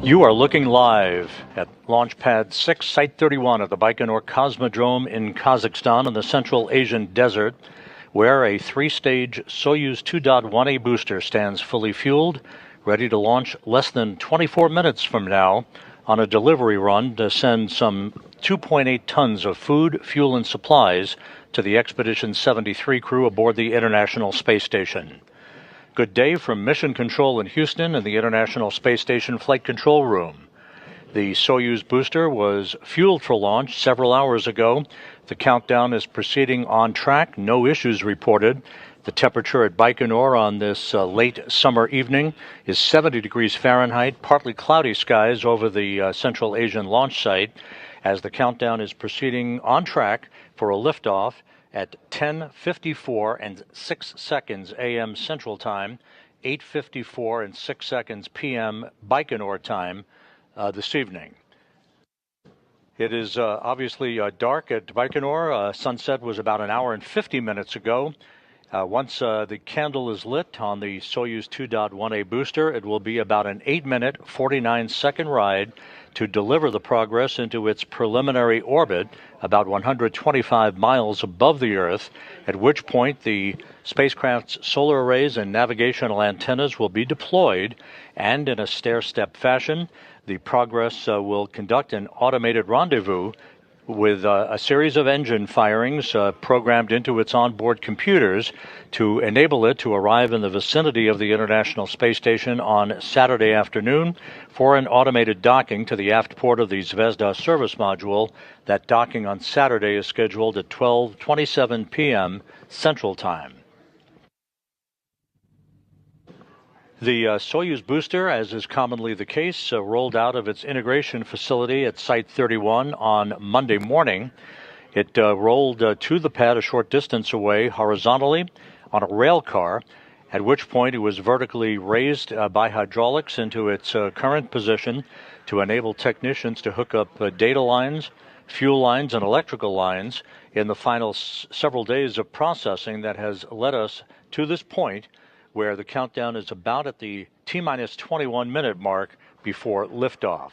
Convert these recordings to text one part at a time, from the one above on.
You are looking live at Launch Pad 6, Site 31 of the Baikonur Cosmodrome in Kazakhstan in the Central Asian Desert, where a three-stage Soyuz 2.1A booster stands fully fueled, ready to launch less than 24 minutes from now on a delivery run to send some 2.8 tons of food, fuel, and supplies to the Expedition 73 crew aboard the International Space Station. Good day from Mission Control in Houston and the International Space Station Flight Control Room. The Soyuz booster was fueled for launch several hours ago. The countdown is proceeding on track. No issues reported. The temperature at Baikonur on this late summer evening is 70 degrees Fahrenheit, partly cloudy skies over the Central Asian launch site as the countdown is proceeding on track for a liftoff at 10:54 and 6 seconds a.m. Central Time, 8:54 and 6 seconds p.m. Baikonur time this evening. It is obviously dark at Baikonur. Sunset was about an hour and 50 minutes ago. Once the candle is lit on the Soyuz 2.1A booster, it will be about an 8-minute, 49-second ride to deliver the Progress into its preliminary orbit about 125 miles above the Earth, at which point the spacecraft's solar arrays and navigational antennas will be deployed, and in a stair-step fashion, the Progress will conduct an automated rendezvous with a series of engine firings programmed into its onboard computers to enable it to arrive in the vicinity of the International Space Station on Saturday afternoon for an automated docking to the aft port of the Zvezda service module. That docking on Saturday is scheduled at 12:27 p.m. Central Time. The Soyuz booster, as is commonly the case, rolled out of its integration facility at Site 31 on Monday morning. It rolled to the pad a short distance away horizontally on a rail car, at which point it was vertically raised by hydraulics into its current position to enable technicians to hook up data lines, fuel lines, and electrical lines in the final several days of processing that has led us to this point, where the countdown is about at the T-minus 21-minute mark before liftoff.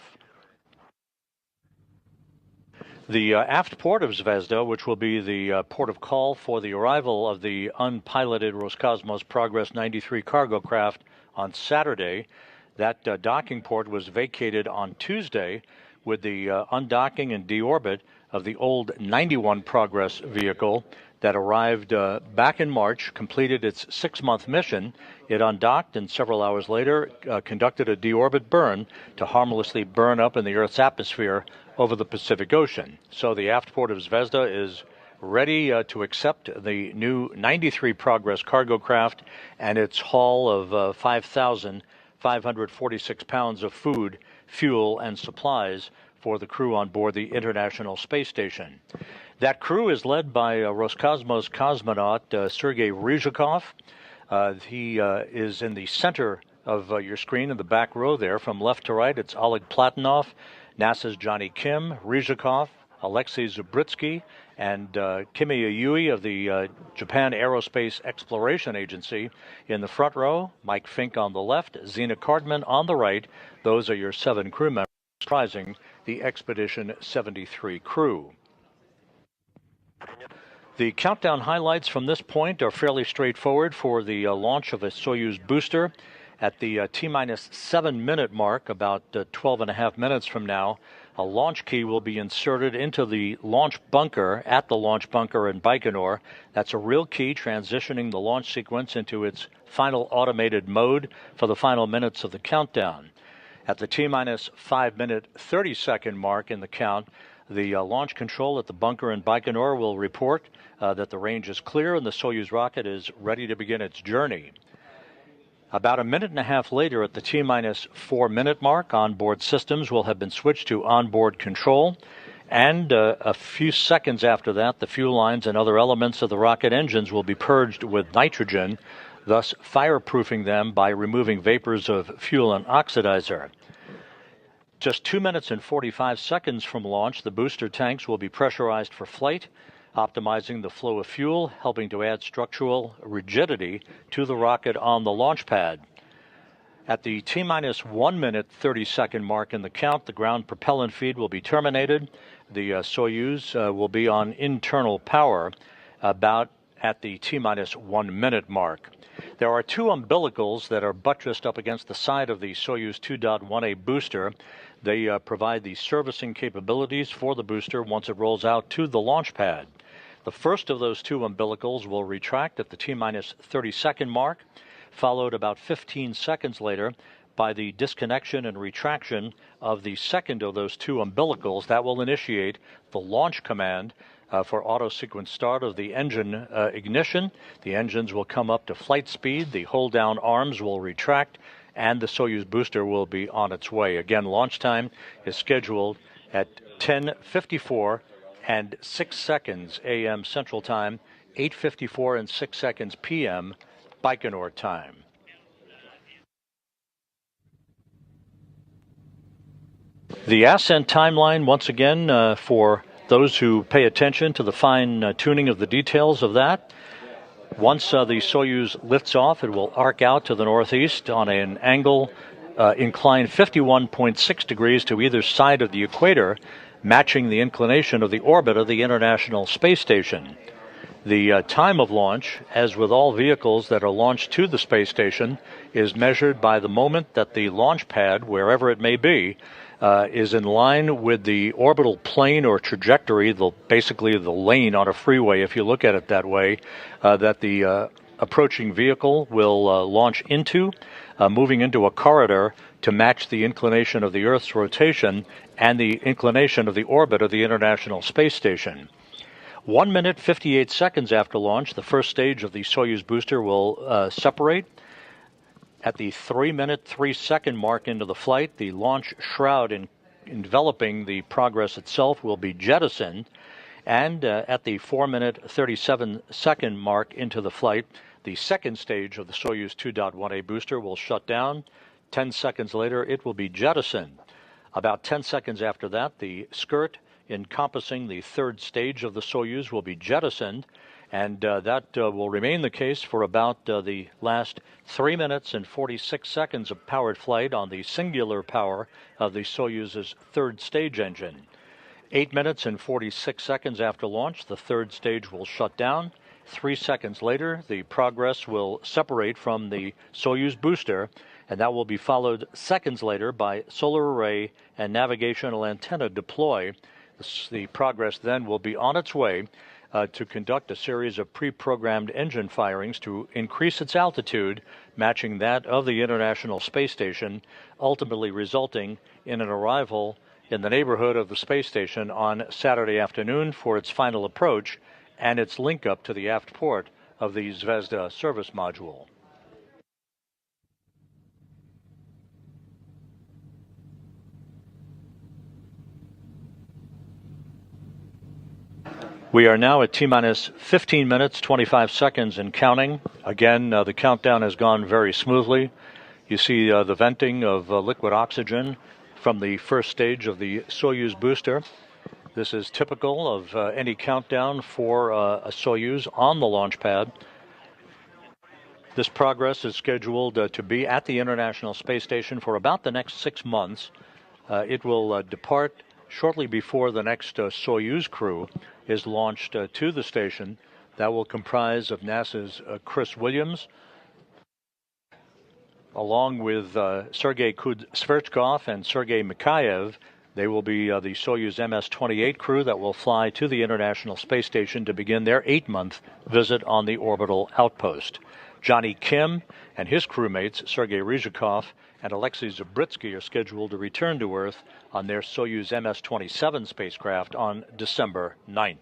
The aft port of Zvezda, which will be the port of call for the arrival of the unpiloted Roscosmos Progress 93 cargo craft on Saturday, that docking port was vacated on Tuesday with the undocking and deorbit of the old 91 Progress vehicle that arrived back in March, completed its 6-month mission. It undocked and several hours later conducted a deorbit burn to harmlessly burn up in the Earth's atmosphere over the Pacific Ocean. So the aft port of Zvezda is ready to accept the new 93 Progress cargo craft and its haul of 5,546 pounds of food, fuel, and supplies for the crew on board the International Space Station. That crew is led by Roscosmos cosmonaut Sergei Ryzhikov. He is in the center of your screen in the back row there. From left to right, it's Oleg Platonov, NASA's Johnny Kim, Ryzhikov, Alexei Zubritsky, and Kimiya Yui of the Japan Aerospace Exploration Agency in the front row, Mike Fink on the left, Zena Cardman on the right. Those are your 7 crew members comprising the Expedition 73 crew. The countdown highlights from this point are fairly straightforward for the launch of a Soyuz booster. At the T-minus 7-minute mark, about 12 and a half minutes from now, a launch key will be inserted into the launch bunker at the launch bunker in Baikonur. That's a real key transitioning the launch sequence into its final automated mode for the final minutes of the countdown. At the T-minus 5-minute 30-second mark in the count, the launch control at the bunker in Baikonur will report that the range is clear and the Soyuz rocket is ready to begin its journey. About a minute and a half later, at the T-minus 4-minute mark, onboard systems will have been switched to onboard control, and a few seconds after that, the fuel lines and other elements of the rocket engines will be purged with nitrogen, thus fireproofing them by removing vapors of fuel and oxidizer. Just 2 minutes and 45 seconds from launch, the booster tanks will be pressurized for flight, optimizing the flow of fuel, helping to add structural rigidity to the rocket on the launch pad. At the T-minus 1 minute 30-second mark in the count, the ground propellant feed will be terminated. The Soyuz will be on internal power about at the T-minus 1 minute mark. There are two umbilicals that are buttressed up against the side of the Soyuz 2.1A booster. They provide the servicing capabilities for the booster once it rolls out to the launch pad. The first of those two umbilicals will retract at the T-minus 30-second mark, followed about 15 seconds later by the disconnection and retraction of the second of those two umbilicals. That will initiate the launch command for auto-sequence start of the engine ignition. The engines will come up to flight speed, the hold-down arms will retract, and the Soyuz booster will be on its way. Again, launch time is scheduled at 10:54 and 6 seconds a.m. Central Time, 8:54 and 6 seconds p.m. Baikonur time. The ascent timeline, once again, for those who pay attention to the fine tuning of the details of that. Once the Soyuz lifts off, it will arc out to the northeast on an angle inclined 51.6 degrees to either side of the equator, matching the inclination of the orbit of the International Space Station. The time of launch, as with all vehicles that are launched to the space station, is measured by the moment that the launch pad, wherever it may be, is in line with the orbital plane or trajectory, basically the lane on a freeway, if you look at it that way, that the approaching vehicle will launch into, moving into a corridor to match the inclination of the Earth's rotation and the inclination of the orbit of the International Space Station. 1 minute, 58 seconds after launch, the first stage of the Soyuz booster will separate. At the 3 minute, 3 second mark into the flight, the launch shroud enveloping the Progress itself will be jettisoned. And at the 4 minute, 37 second mark into the flight, the second stage of the Soyuz 2.1A booster will shut down. 10 seconds later, it will be jettisoned. About 10 seconds after that, the skirt encompassing the third stage of the Soyuz will be jettisoned, and that will remain the case for about the last 3 minutes and 46 seconds of powered flight on the singular power of the Soyuz's third stage engine. 8 minutes and 46 seconds after launch, the third stage will shut down. 3 seconds later, the Progress will separate from the Soyuz booster, and that will be followed seconds later by solar array and navigational antenna deploy. The Progress then will be on its way to conduct a series of pre-programmed engine firings to increase its altitude, matching that of the International Space Station, ultimately resulting in an arrival in the neighborhood of the space station on Saturday afternoon for its final approach and its link up to the aft port of the Zvezda service module. We are now at T-minus 15 minutes, 25 seconds and counting. Again, the countdown has gone very smoothly. You see the venting of liquid oxygen from the first stage of the Soyuz booster. This is typical of any countdown for a Soyuz on the launch pad. This Progress is scheduled to be at the International Space Station for about the next 6 months. It will depart shortly before the next Soyuz crew is launched to the station. That will comprise of NASA's Chris Williams, along with Sergei Sverchkov and Sergei Mikhaev. They will be the Soyuz MS-28 crew that will fly to the International Space Station to begin their 8-month visit on the orbital outpost. Johnny Kim and his crewmates, Sergei Ryzhikov and Alexei Zabritsky, are scheduled to return to Earth on their Soyuz MS-27 spacecraft on December 9th.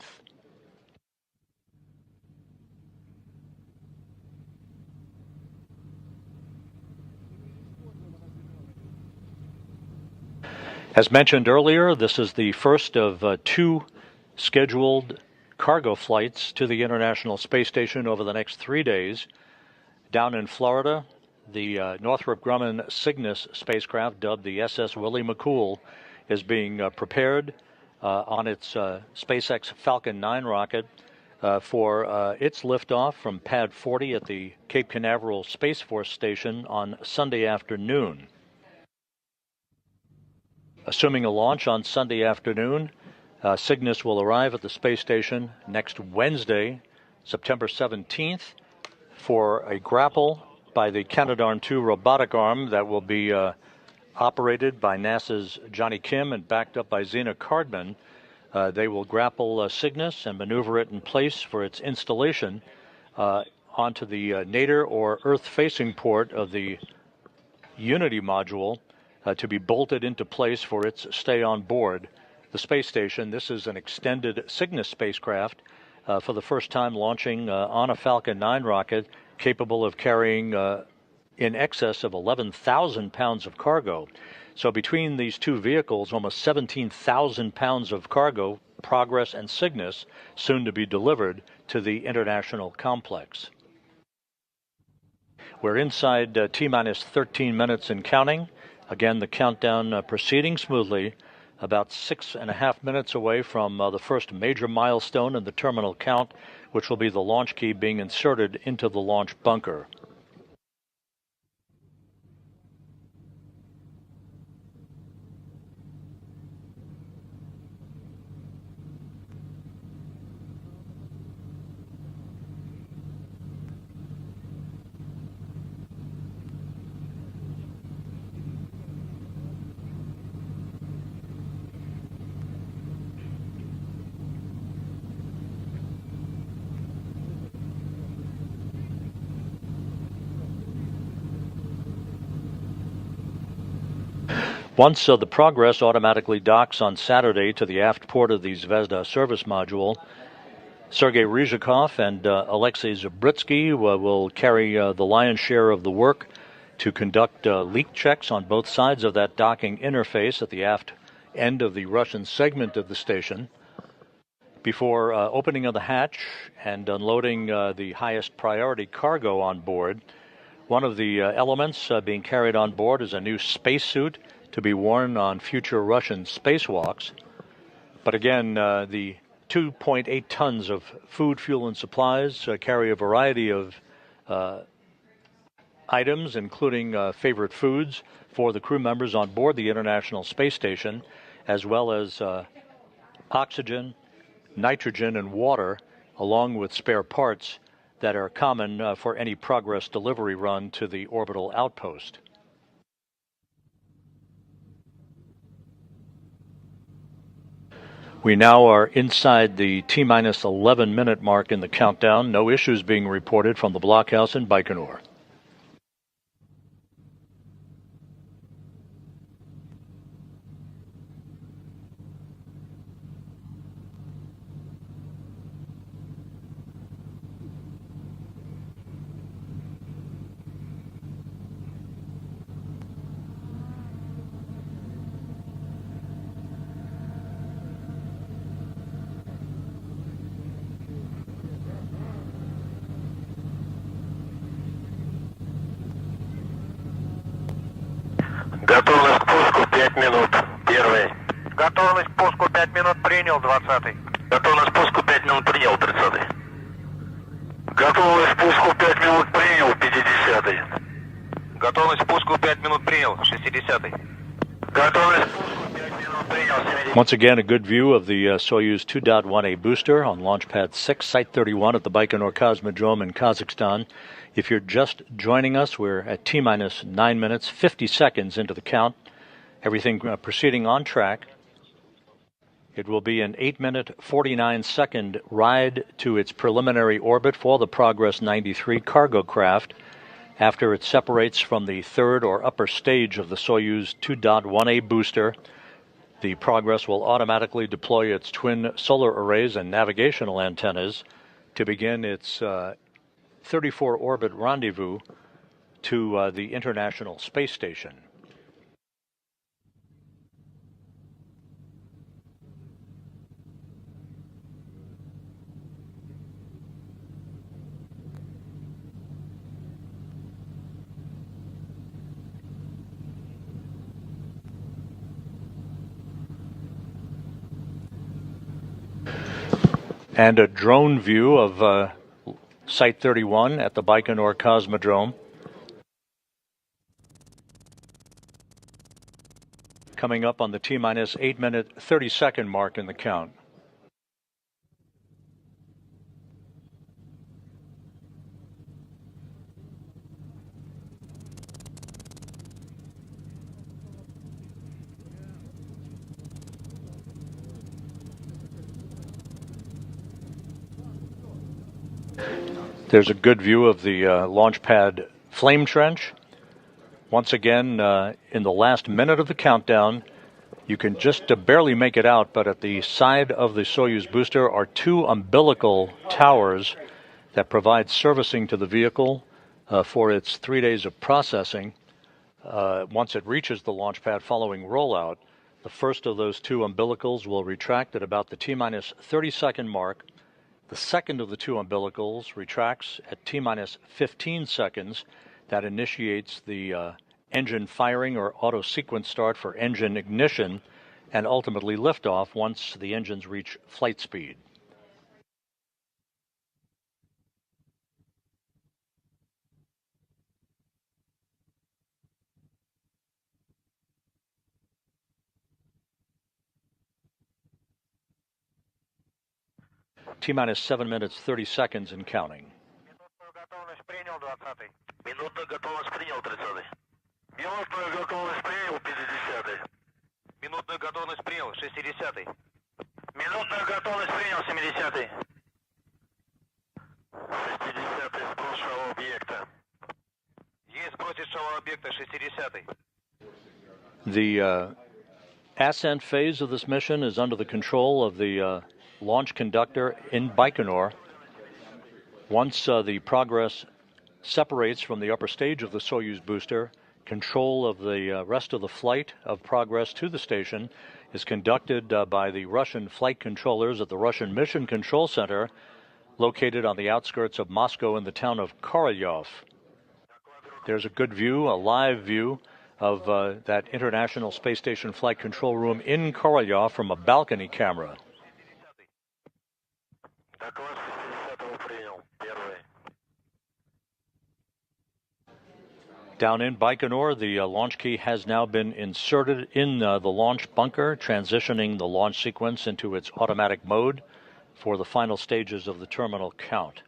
As mentioned earlier, this is the first of 2 scheduled cargo flights to the International Space Station over the next 3 days. Down in Florida, the Northrop Grumman Cygnus spacecraft, dubbed the SS Willie McCool, is being prepared on its SpaceX Falcon 9 rocket for its liftoff from Pad 40 at the Cape Canaveral Space Force Station on Sunday afternoon. Assuming a launch on Sunday afternoon, Cygnus will arrive at the space station next Wednesday, September 17th, for a grapple by the Canadarm2 robotic arm that will be operated by NASA's Johnny Kim and backed up by Zena Cardman. They will grapple Cygnus and maneuver it in place for its installation onto the nadir or Earth-facing port of the Unity module to be bolted into place for its stay on board the space station. This is an extended Cygnus spacecraft for the first time launching on a Falcon 9 rocket capable of carrying in excess of 11,000 pounds of cargo. So between these two vehicles, almost 17,000 pounds of cargo, Progress and Cygnus, soon to be delivered to the international complex. We're inside T-minus 13 minutes and counting. Again, the countdown proceeding smoothly, about 6.5 minutes away from the first major milestone in the terminal count, which will be the launch key being inserted into the launch bunker. Once the Progress automatically docks on Saturday to the aft port of the Zvezda service module, Sergei Ryzhikov and Alexei Zabritsky will carry the lion's share of the work to conduct leak checks on both sides of that docking interface at the aft end of the Russian segment of the station before opening of the hatch and unloading the highest priority cargo on board. One of the elements being carried on board is a new spacesuit to be worn on future Russian spacewalks. But again, the 2.8 tons of food, fuel, and supplies carry a variety of items, including favorite foods for the crew members on board the International Space Station, as well as oxygen, nitrogen, and water, along with spare parts that are common for any Progress delivery run to the orbital outpost. We now are inside the T-minus 11 minute mark in the countdown. No issues being reported from the blockhouse in Baikonur. Готовность к пуску 5 минут. Первый. Готовность к пуску 5 минут принял, 20-й. Готовность к пуску 5 минут принял, 30-й. Готовность к пуску 5 минут принял, 50-й. Готовность к пуску 5 минут принял, 60-й. Готовность к пуску 5 минут принял, 70-й. Once again, a good view of the Soyuz 2.1A booster on Launch Pad 6, Site 31 at the Baikonur Cosmodrome in Kazakhstan. If you're just joining us, we're at T-minus 9 minutes, 50 seconds into the count. Everything proceeding on track. It will be an 8-minute, 49-second ride to its preliminary orbit for the Progress 93 cargo craft after it separates from the third or upper stage of the Soyuz 2.1A booster. The Progress will automatically deploy its twin solar arrays and navigational antennas to begin its 34-orbit rendezvous to the International Space Station. And a drone view of Site 31 at the Baikonur Cosmodrome. Coming up on the T-minus 8-minute 30-second mark in the count. There's a good view of the launch pad flame trench. Once again, in the last minute of the countdown, you can just barely make it out, but at the side of the Soyuz booster are two umbilical towers that provide servicing to the vehicle for its 3 days of processing. Once it reaches the launch pad following rollout, the first of those two umbilicals will retract at about the T-minus 30-second mark. The second of the two umbilicals retracts at T-minus 15 seconds. That initiates the engine firing or auto sequence start for engine ignition and ultimately liftoff once the engines reach flight speed. T-minus 7 minutes, 30 seconds and counting. Готовность принял 20-й. Минутную готовность принял 30-й. Минутную готовность принял 50-й. Минутную готовность принял 60-й. Минутную готовность принял 70-й. 60-й сброс шагов объекта. Есть сбросить шагов объекта 60-й. The ascent phase of this mission is under the control of the launch conductor in Baikonur. Once the Progress separates from the upper stage of the Soyuz booster, control of the rest of the flight of Progress to the station is conducted by the Russian flight controllers at the Russian Mission Control Center, located on the outskirts of Moscow in the town of Korolyov. There's a good view, a live view, of that International Space Station Flight Control Room in Korolyov from a balcony camera. Down in Baikonur, the launch key has now been inserted in the launch bunker, transitioning the launch sequence into its automatic mode for the final stages of the terminal count.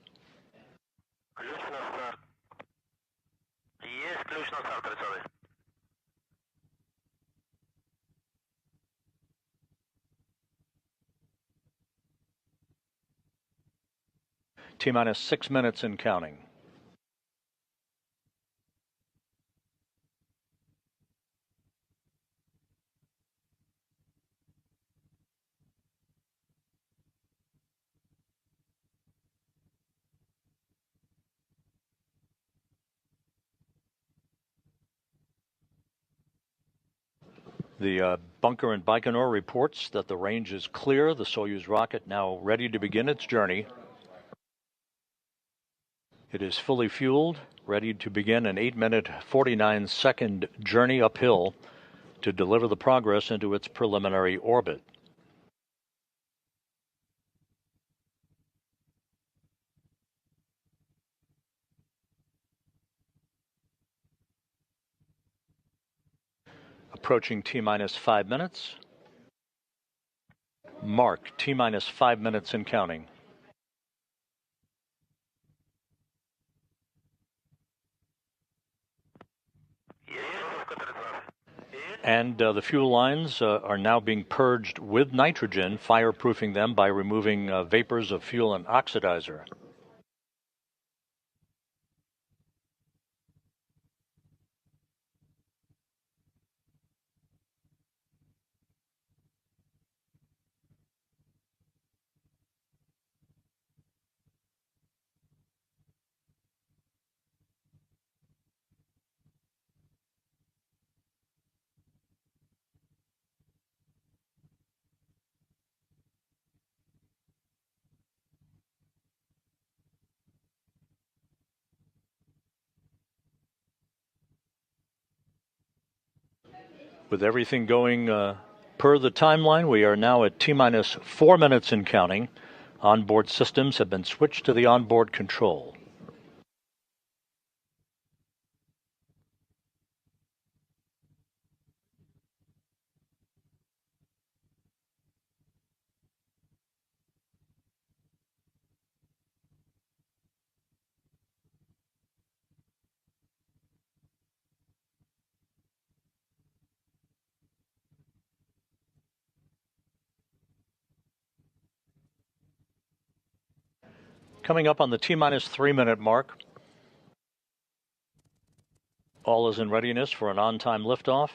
T-minus 6 minutes and counting. The bunker in Baikonur reports that the range is clear. The Soyuz rocket now ready to begin its journey. It is fully fueled, ready to begin an 8-minute, 49-second journey uphill to deliver the Progress into its preliminary orbit. Approaching T-minus 5 minutes. Mark, T-minus 5 minutes and counting. And the fuel lines are now being purged with nitrogen, fireproofing them by removing vapors of fuel and oxidizer. With everything going per the timeline, we are now at T-minus 4 minutes and counting Onboard systems have been switched to the onboard control. Coming up on the T-minus 3-minute mark, all is in readiness for an on-time liftoff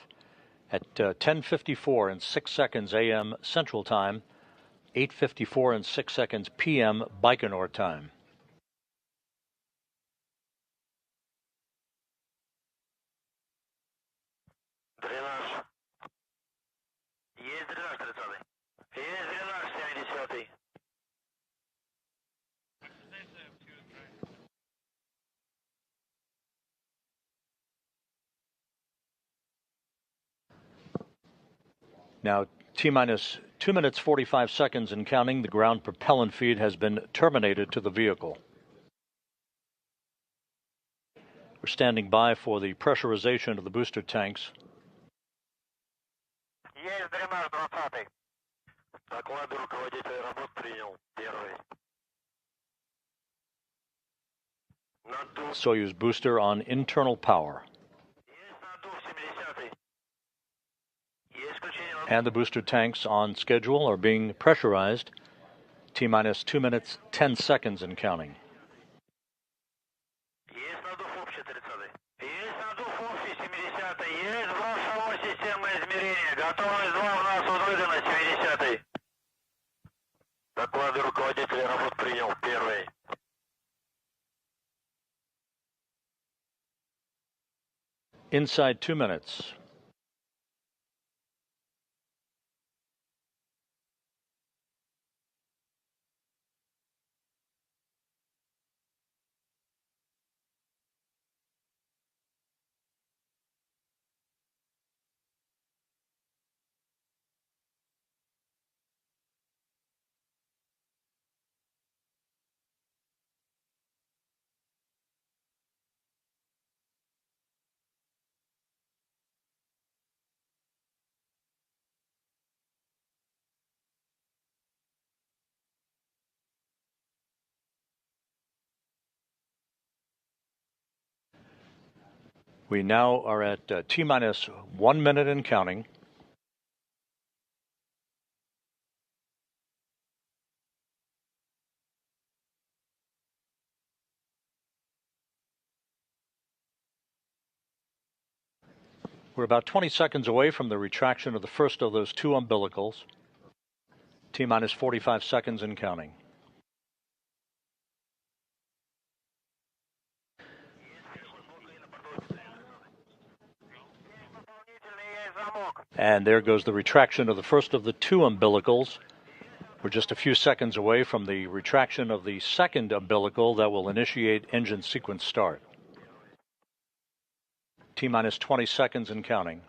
at 10:54 and 6 seconds a.m. Central Time, 8:54 and 6 seconds p.m. Baikonur time. Now, T-minus 2 minutes 45 seconds and counting, the ground propellant feed has been terminated to the vehicle. We're standing by for the pressurization of the booster tanks. Soyuz booster on internal power. And the booster tanks on schedule are being pressurized. T-minus 2 minutes 10 seconds and counting. Inside 2 minutes. We now are at T-minus 1 minute and counting. We're about 20 seconds away from the retraction of the first of those 2 umbilicals. T-minus 45 seconds and counting. And there goes the retraction of the first of the 2 umbilicals. We're just a few seconds away from the retraction of the second umbilical that will initiate engine sequence start. T-minus 20 seconds and counting.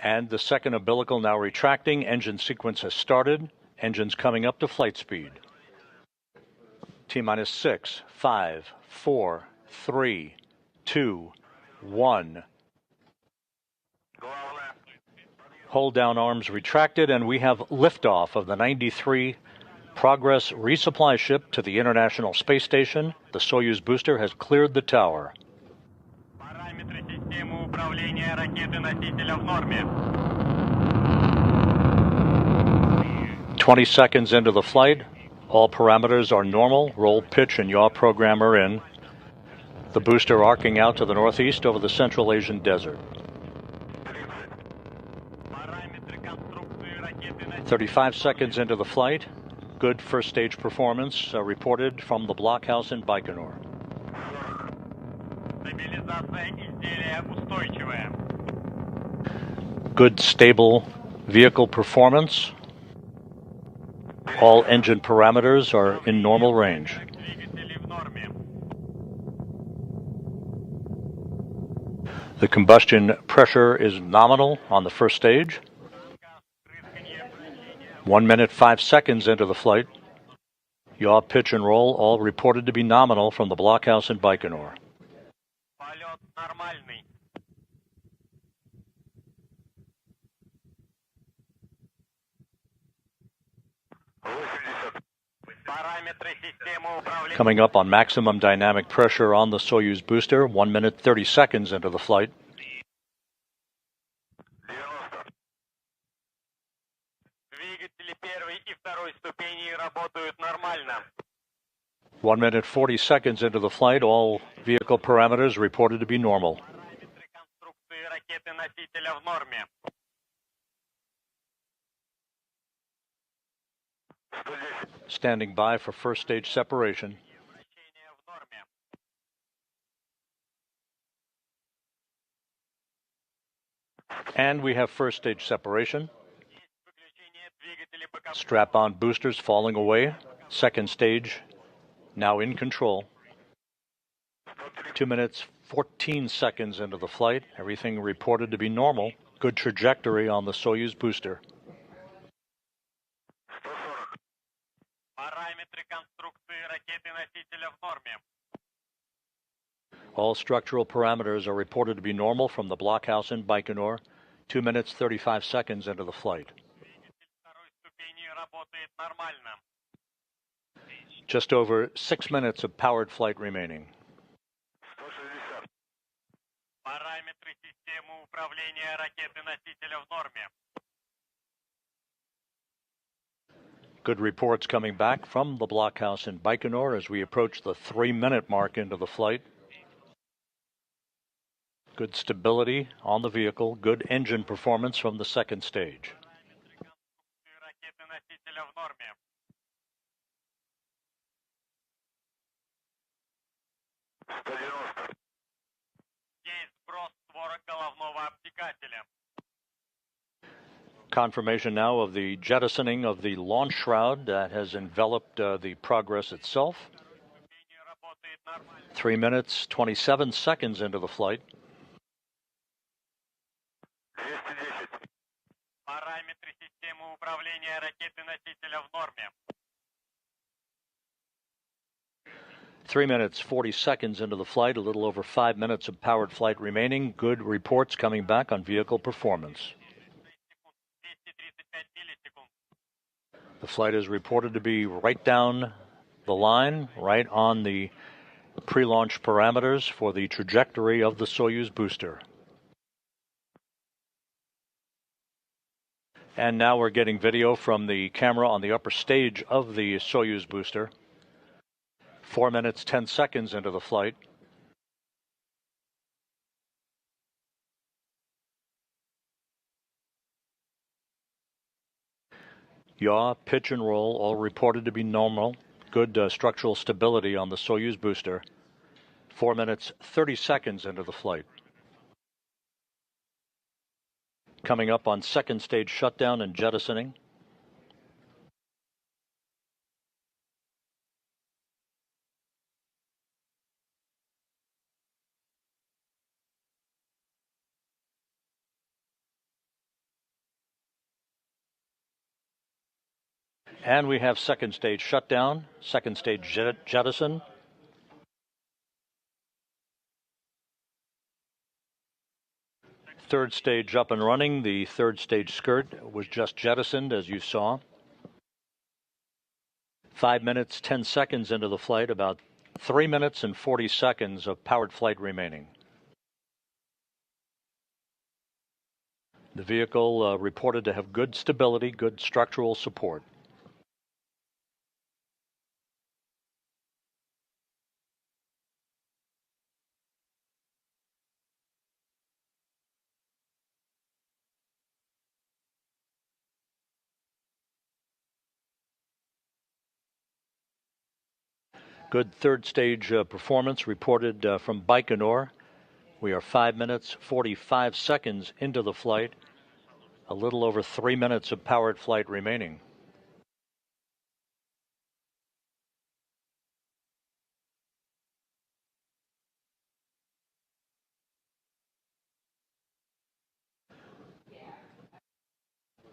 And the second umbilical now retracting. Engine sequence has started. Engines coming up to flight speed. T-minus 6, 5, 4, 3, 2, 1. Hold down arms retracted, and we have liftoff of the 93 Progress resupply ship to the International Space Station. The Soyuz booster has cleared the tower. 20 seconds into the flight. All parameters are normal. Roll, pitch, and yaw program are in. The booster arcing out to the northeast over the Central Asian desert. 35 seconds into the flight. Good first stage performance reported from the blockhouse in Baikonur. Good stable vehicle performance. All engine parameters are in normal range. The combustion pressure is nominal on the first stage. 1 minute 5 seconds into the flight. Yaw, pitch, and roll all reported to be nominal from the blockhouse in Baikonur. Полет нормальный. Параметры системы управления. Coming up on maximum dynamic pressure on the Soyuz booster, 1 minute 30 seconds into the flight. 90. Двигатели первой и второй ступеней работают нормально. 1 minute 40 seconds into the flight, all vehicle parameters reported to be normal. Параметры конструкции ракеты-носителя в норме. 110. Standing by for first stage separation. Вращение в норме. And we have first stage separation. Есть выключение двигателей боковых. Strap-on boosters falling away. Second stage now in control. 2 minutes 14 seconds into the flight. Everything reported to be normal. Good trajectory on the Soyuz booster. 140. Параметры конструкции ракеты-носителя в норме. All structural parameters are reported to be normal from the blockhouse in Baikonur. 2 minutes 35 seconds into the flight. Двигатель второй ступени работает нормально. Just over 6 minutes of powered flight remaining. 160. Параметры системы управления ракеты-носителя в норме. Good reports coming back from the blockhouse in Baikonur as we approach the 3-minute mark into the flight. Good stability on the vehicle, good engine performance from the second stage. Параметры конструкции ракеты-носителя в норме. 190. Есть сброс створок головного обтекателя. Confirmation now of the jettisoning of the launch shroud that has enveloped the Progress itself. Ступени работает нормально. 3 minutes 27 seconds into the flight. 210. Параметры системы управления ракеты-носителя в норме. 3 minutes 40 seconds into the flight, a little over 5 minutes of powered flight remaining. Good reports coming back on vehicle performance. 235 миллисекунд. The flight is reported to be right down the line, right on the pre-launch parameters for the trajectory of the Soyuz booster. And now we're getting video from the camera on the upper stage of the Soyuz booster. 4 minutes 10 seconds into the flight. Yaw, pitch, and roll all reported to be normal. Good structural stability on the Soyuz booster. 4 minutes 30 seconds into the flight. Coming up on second stage shutdown and jettisoning. And we have second stage shutdown, second stage jettison. Third stage up and running. The third stage skirt was just jettisoned, as you saw. 5 minutes, 10 seconds into the flight, about 3 minutes and 40 seconds of powered flight remaining. The vehicle reported to have good stability, good structural support. Good third stage performance reported from Baikonur. We are 5 minutes, 45 seconds into the flight. A little over 3 minutes of powered flight remaining.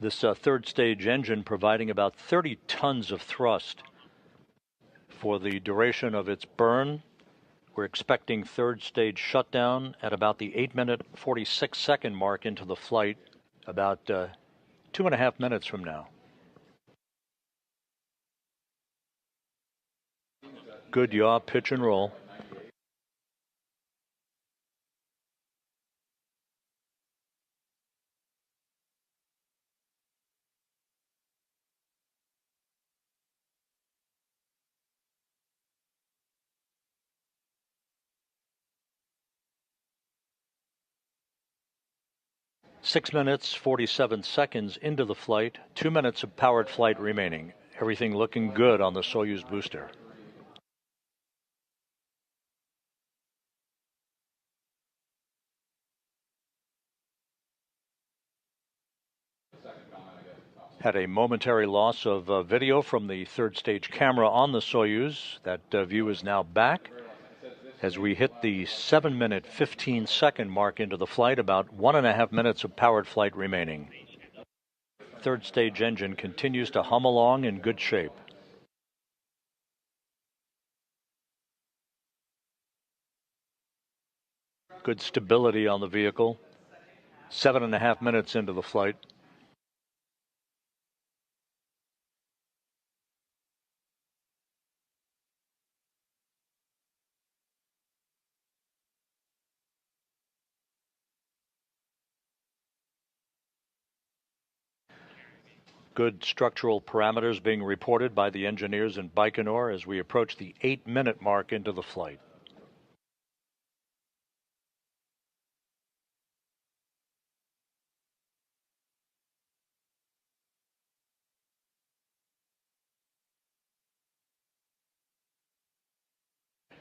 This third stage engine providing about 30 tons of thrust for the duration of its burn. We're expecting third stage shutdown at about the 8-minute 46-second mark into the flight, about 2.5 minutes from now. Good yaw, pitch and roll. Six minutes, 47 seconds into the flight, 2 minutes of powered flight remaining. Everything looking good on the Soyuz booster. Had a momentary loss of video from the third stage camera on the Soyuz. That view is now back as we hit the 7-minute 15-second mark into the flight, about 1.5 minutes of powered flight remaining. Third stage engine continues to hum along in good shape. Good stability on the vehicle. 7.5 minutes into the flight. Good structural parameters being reported by the engineers in Baikonur as we approach the 8-minute mark into the flight.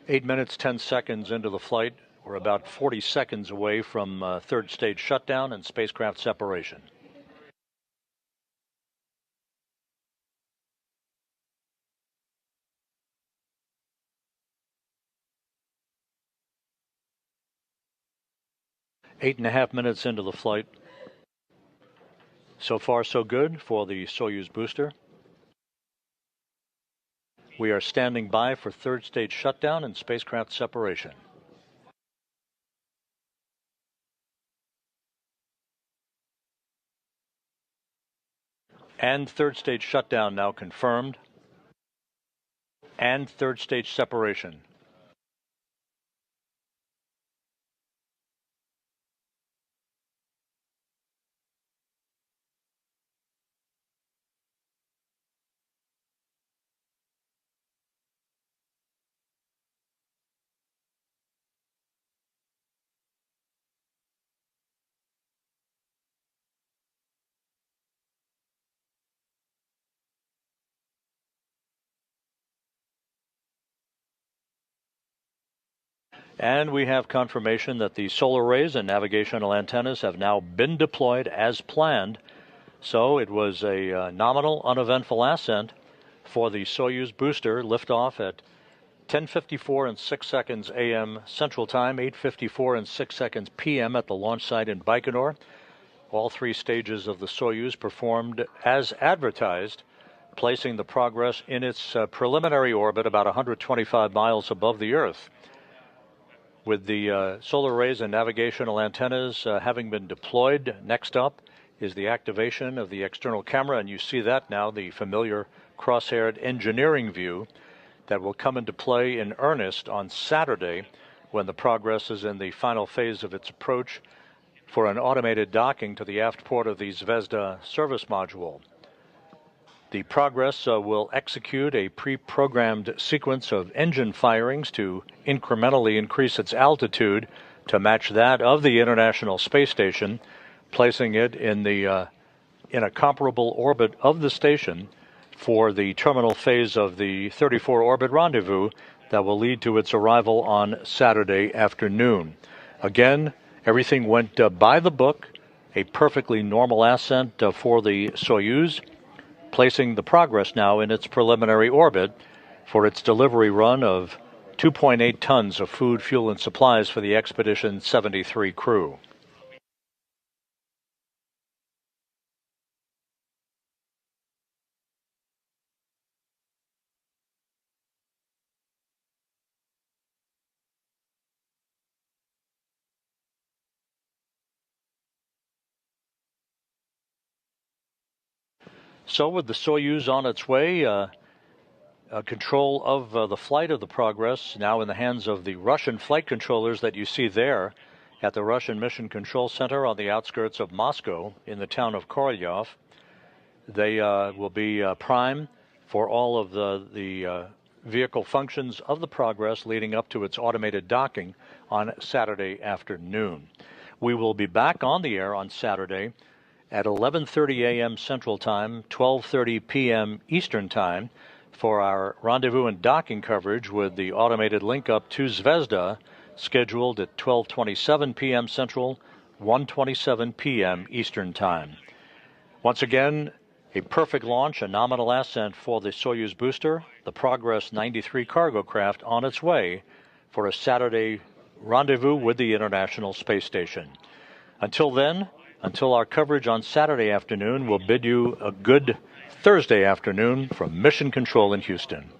Eight minutes, 10 seconds into the flight. We're about 40 seconds away from third stage shutdown and spacecraft separation. 8.5 minutes into the flight. So far, so good for the Soyuz booster. We are standing by for third stage shutdown and spacecraft separation. And third stage shutdown now confirmed. And third stage separation. And we have confirmation that the solar arrays and navigational antennas have now been deployed as planned. So it was a nominal, uneventful ascent for the Soyuz booster. Liftoff at 10:54 and 6 seconds a.m. Central Time, 8:54 and 6 seconds p.m. at the launch site in Baikonur. All three stages of the Soyuz performed as advertised, placing the Progress in its preliminary orbit about 125 miles above the Earth. With the solar arrays and navigational antennas having been deployed, next up is the activation of the external camera, and you see that now, the familiar cross-haired engineering view that will come into play in earnest on Saturday when the Progress is in the final phase of its approach for an automated docking to the aft port of the Zvezda service module. The Progress will execute a pre-programmed sequence of engine firings to incrementally increase its altitude to match that of the International Space Station, placing it in a comparable orbit of the station for the terminal phase of the 34 orbit rendezvous that will lead to its arrival on Saturday afternoon. Again, everything went by the book, a perfectly normal ascent for the Soyuz, placing the Progress now in its preliminary orbit for its delivery run of 2.8 tons of food, fuel, and supplies for the Expedition 73 crew. So with the Soyuz on its way, control of the flight of the Progress now in the hands of the Russian flight controllers that you see there at the Russian Mission Control Center on the outskirts of Moscow in the town of Korolyov. They will be prime for all of the vehicle functions of the Progress leading up to its automated docking on Saturday afternoon. We will be back on the air on Saturday at 11:30 a.m. Central Time, 12:30 p.m. Eastern Time for our rendezvous and docking coverage with the automated link-up to Zvezda, scheduled at 12:27 p.m. Central, 1:27 p.m. Eastern Time. Once again, a perfect launch, a nominal ascent for the Soyuz booster, the Progress 93 cargo craft on its way for a Saturday rendezvous with the International Space Station. Until then, until our coverage on Saturday afternoon, we'll bid you a good Thursday afternoon from Mission Control in Houston.